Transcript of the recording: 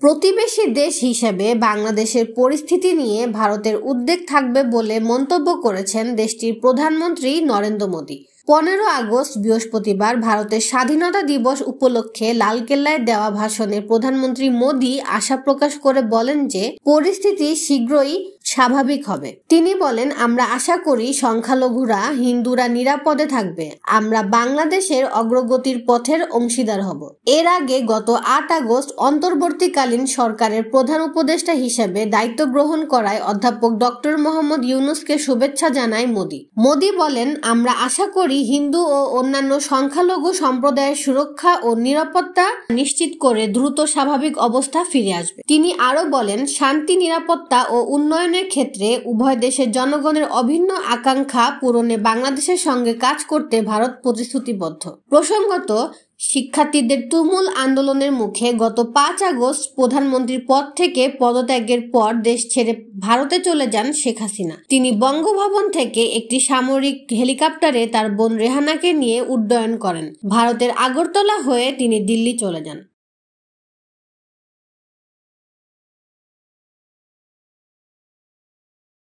প্রতিবেশী দেশ হিসেবে বাংলাদেশের পরিস্থিতি নিয়ে ভারতের উদ্বেগ থাকবে বলে মন্তব্য করেছেন দেশটির প্রধানমন্ত্রী নরেন্দ্র মোদী। 15 আগস্ট বৃহস্পতিবার ভারতের স্বাধীনতা দিবস উপলক্ষে লালকেল্লায় দেওয়া ভাষণে প্রধানমন্ত্রী মোদী আশা প্রকাশ করে বলেন যে পরিস্থিতি শীঘ্রই স্বাভাবিক হবে। তিনি বলেন, আমরা আশা করি সংখ্যালঘুরা, হিন্দুরা নিরাপদে থাকবে। আমরা বাংলাদেশের অগ্রগতির পথের অংশীদার হব। এর আগে গত 8 আগস্ট অন্তর্বর্তীকালীন সরকারের প্রধান উপদেষ্টা হিসেবে দায়িত্ব গ্রহণ করায় অধ্যাপক ডক্টর মোহাম্মদ ইউনূসকে শুভেচ্ছা জানায় মোদী। মোদী বলেন, আমরা আশা করি হিন্দু ও অন্যান্য সংখ্যালঘু সম্প্রদায়ের সুরক্ষা ও নিরাপত্তা নিশ্চিত করে দ্রুত স্বাভাবিক অবস্থা ফিরে আসবে। তিনি আরো বলেন, শান্তি, নিরাপত্তা ও উন্নয়নের ক্ষেত্রে উভয় দেশের জনগণের অভিন্ন আকাঙ্ক্ষা পূরণে বাংলাদেশের সঙ্গে কাজ করতে ভারত প্রতিশ্রুতিবদ্ধ। প্রসঙ্গত, শিক্ষার্থীদের তুমুল আন্দোলনের মুখে গত 5 আগস্ট প্রধানমন্ত্রীর পদ থেকে পদত্যাগের পর দেশ ছেড়ে ভারতে চলে যান শেখ হাসিনা। তিনি বঙ্গভবন থেকে একটি সামরিক হেলিকপ্টারে তার বোন রেহানাকে নিয়ে উড্ডয়ন করেন। ভারতের আগরতলা হয়ে তিনি দিল্লি চলে যান।